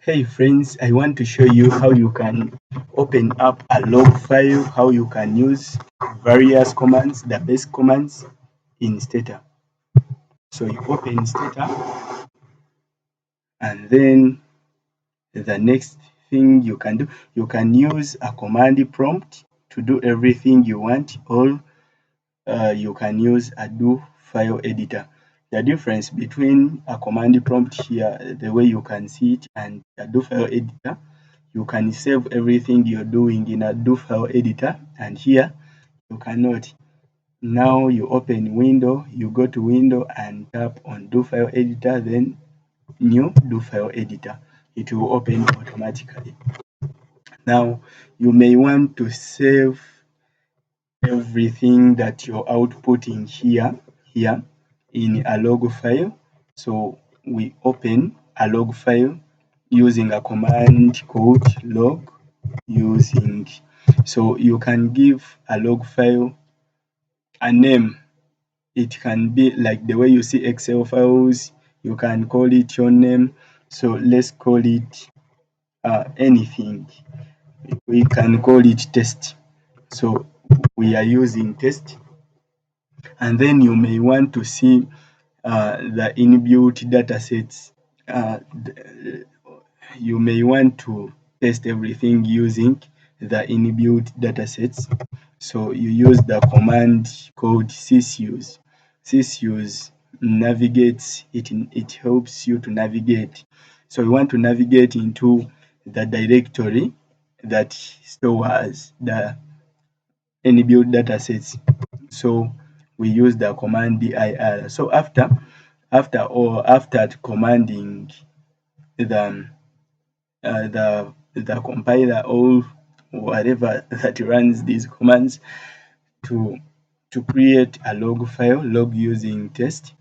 Hey friends, I want to show you how you can open up a log file, how you can use various commands, the best commands in Stata. So you open Stata, and then the next thing you can do, you can use a command prompt to do everything you want, or you can use a do file editor. The difference between a command prompt here, the way you can see it, and a do file editor, you can save everything you're doing in a do file editor, and here you cannot. Now you open window, you go to window and tap on do file editor, then new do file editor. It will open automatically. Now you may want to save everything that you're outputting here in a log file. So we open a log file using a command called log using. So you can give a log file a name. It can be like the way you see Excel files, you can call it your name. So let's call it anything. We can call it test. So we are using test, and then you may want to see the inbuilt data sets. You may want to test everything using the inbuilt data sets. So you use the command called sysuse. Sysuse navigates, it helps you to navigate. So you want to navigate into the directory that stores the inbuilt data sets. So we use the command dir. So after commanding the the compiler or whatever that runs these commands to create a log file, log using test,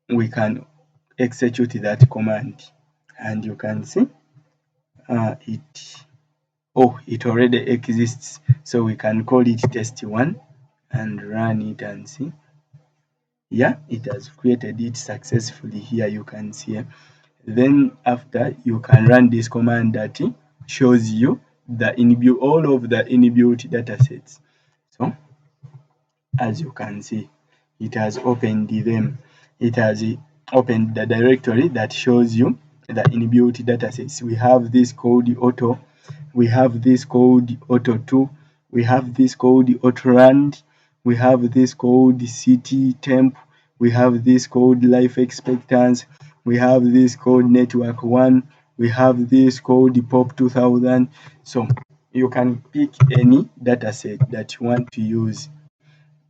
we can execute that command, and you can see it already exists. So we can call it test1 and run it and see. Yeah, it has created it successfully. Here you can see. Then after, you can run this command that shows you the inbuilt, all of the inbuilt data sets. So as you can see, it has opened them. It has opened the directory that shows you the inbuilt data sets. We have this called auto, we have this called auto2, we have this called autorand, we have this called city temp, we have this called life expectancy, we have this called network one, we have this called pop 2000. So you can pick any data set that you want to use,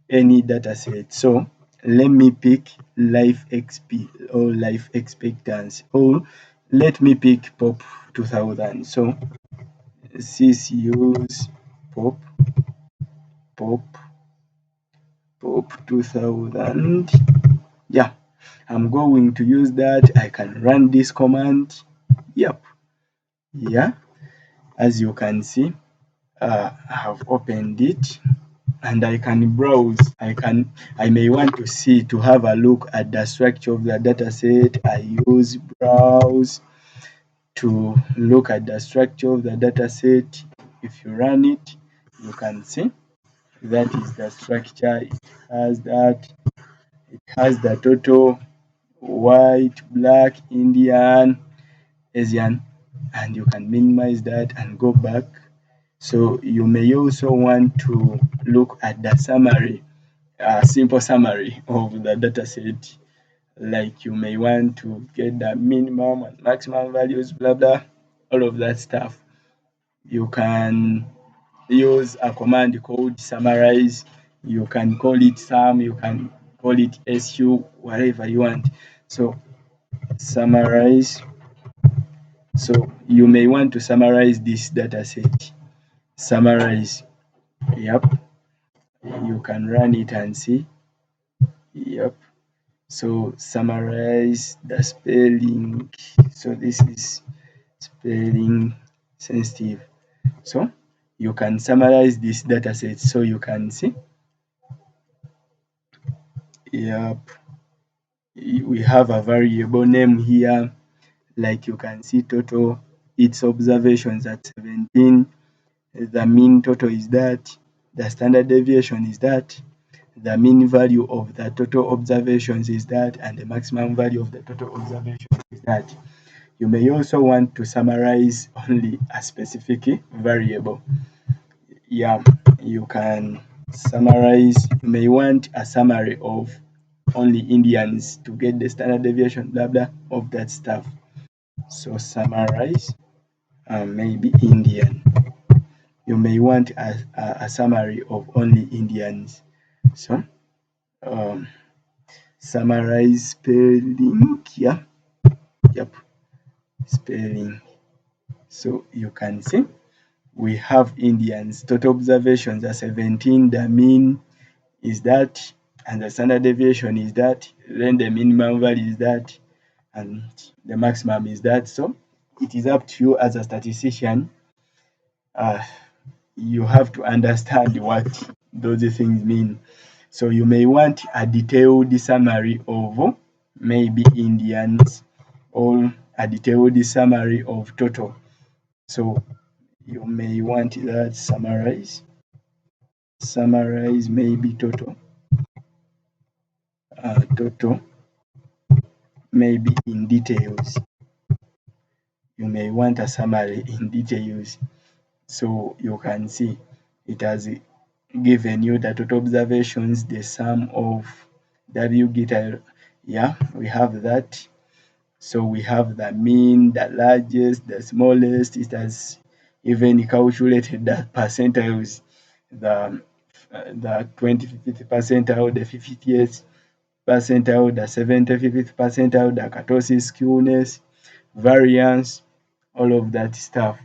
any data set. So let me pick life XP or life expectancy, or let me pick pop 2000. So sysuse pop pop pop 2000. Yeah, I'm going to use that. I can run this command. Yep. Yeah, as you can see, I have opened it and I can browse. I may want to see, to have a look at the structure of the data set. I use browse to look at the structure of the data set. If you run it, you can see that is the structure. It has that, it has the total white, black, Indian, Asian, and you can minimize that and go back. So you may also want to look at the summary, simple summary of the data set. Like you may want to get the minimum and maximum values, blah blah, all of that stuff. You can use a command called summarize. You can call it sum, you can call it su, whatever you want. So summarize. So you may want to summarize this data set. Summarize. Yep. You can run it and see. Yep. So summarize the spelling. So this is spelling sensitive. So you can summarize this data set so you can see. Yep. We have a variable name here. Like you can see total, its observations at 17, the mean total is that, the standard deviation is that, the mean value of the total observations is that, and the maximum value of the total observations is that. You may also want to summarize only a specific variable. Yeah, you can summarize, you may want a summary of only Indians to get the standard deviation, blah blah, of that stuff. So summarize, maybe Indian. You may want a summary of only Indians. So summarize spelling, yeah, yep, spelling. So you can see we have Indians. Total observations are 17. The mean is that, and the standard deviation is that. Then the minimum value is that, and the maximum is that. So it is up to you as a statistician. You have to understand what those things mean. So you may want a detailed summary of maybe Indians, or a detailed summary of total. So you may want that summarize maybe total, total maybe in details. You may want a summary in details. So you can see it has given you the total observations, the sum of W guitar. Yeah, we have that. So we have the mean, the largest, the smallest. It has even calculated the percentiles, the 25th percentile, the 50th percentile, the 75th percentile, the kurtosis, skewness, variance, all of that stuff.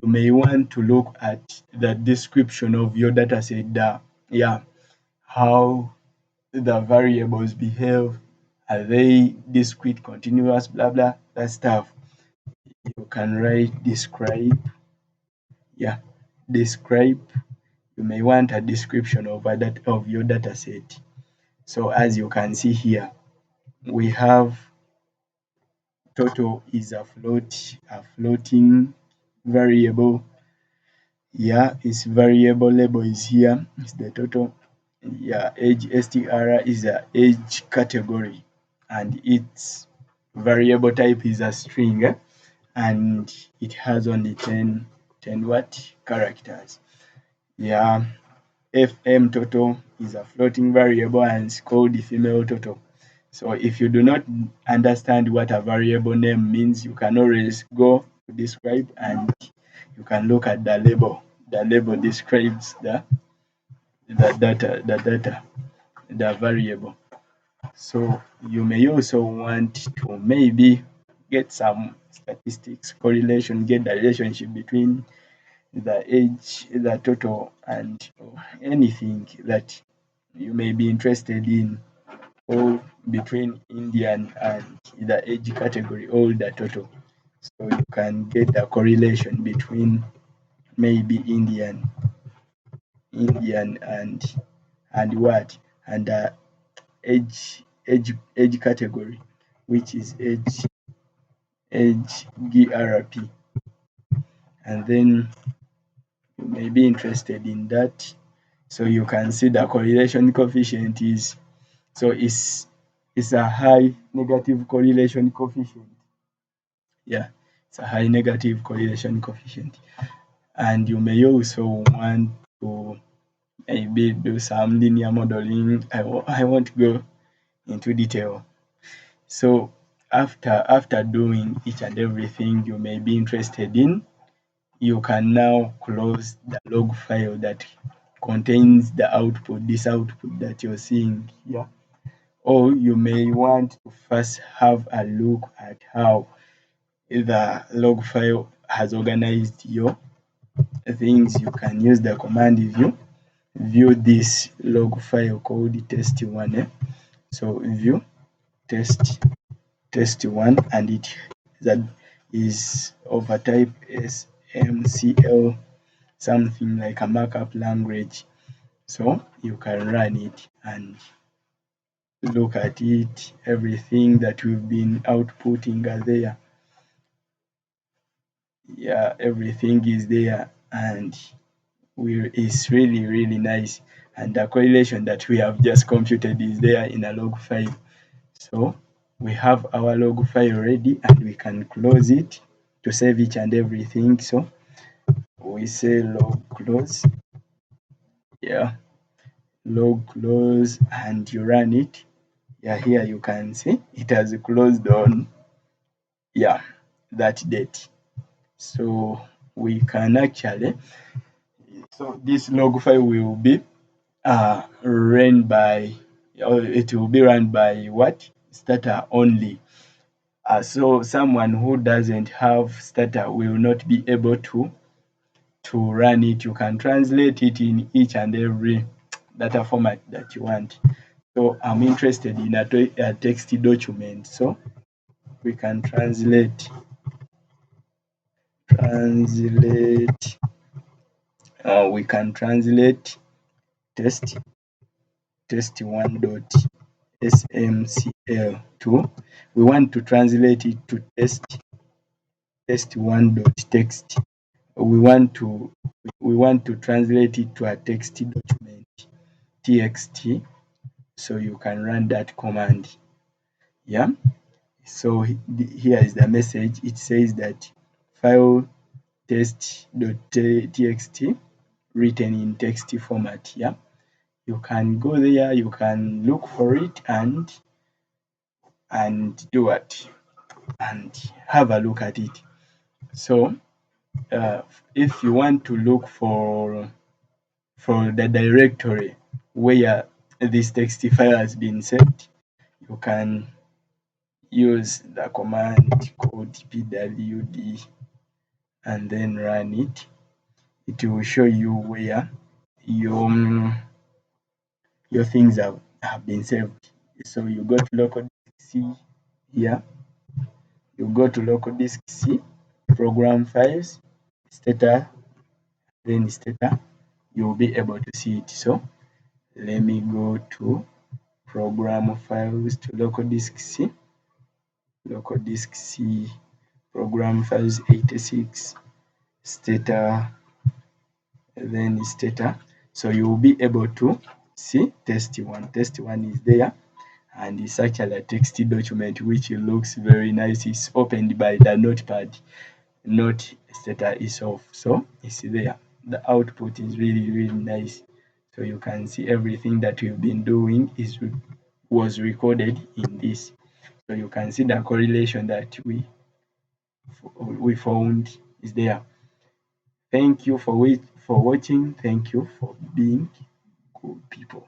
You may want to look at the description of your data set, how the variables behave. Are they discrete, continuous, blah blah, that stuff. You can write describe. Yeah, describe. You may want a description of your data set. So as you can see here, we have total is a floating variable. Yeah, its variable label is here. It's the total. Yeah, age str is a age category, and its variable type is a string, and it has only 10 what characters. Yeah, fm total is a floating variable and it's called the female total. So if you do not understand what a variable name means, you can always go to describe and you can look at the label. The label describes the data, the variable. So you may also want to maybe get some statistics correlation, get the relationship between the age, the total, and anything that you may be interested in, or between Indian and the age category or the total. So you can get the correlation between maybe Indian and what, and the age category, which is age GRP, and then you may be interested in that. So you can see the correlation coefficient is, so it's a high negative correlation coefficient. Yeah, it's a high negative correlation coefficient. And you may also want to maybe do some linear modeling. I won't go into detail. So after doing each and everything you may be interested in, you can now close the log file that contains the output, this output that you're seeing here. Or you may want to first have a look at how the log file has organized your things. You can use the command view this log file called test1. So view test1, and it that is of a type SMCL, something like a markup language. So you can run it and look at it. Everything that we've been outputting are there. Yeah, everything is there, and it's really nice. And the correlation that we have just computed is there in a log file. So we have our log file ready, and we can close it to save each and everything. So we say log close. Yeah, log close, and you run it. Yeah, here you can see it has closed on, yeah, that date. So we can actually, so this log file will be run by, or it will be run by what? Starter only. So someone who doesn't have starter will not be able to run it. You can translate it in each and every data format that you want. So I'm interested in a text document. So we can translate, we can translate test test1.smcl to, we want to translate it to test1.text. We want to translate it to a text document, txt. So you can run that command. Yeah. So here is the message. It says that file test.txt written in text format. Yeah. You can go there, you can look for it and do what? And have a look at it. So if you want to look for the directory where this text file has been saved, you can use the command called pwd and then run it. It will show you where your things have been saved. So you go to local disk C here, you go to local disk C, program files, stata, then stata, you'll be able to see it. So let me go to program files, to local disk C, program files 86, stata, then stata. So you'll be able to see test1. Test1 is there, and it's actually a text document which looks very nice. It's opened by the notepad, not stata itself. So it's there. The output is really nice. So you can see everything that we've been doing was recorded in this. So you can see the correlation that we found is there. Thank you for watching. Thank you for being good people.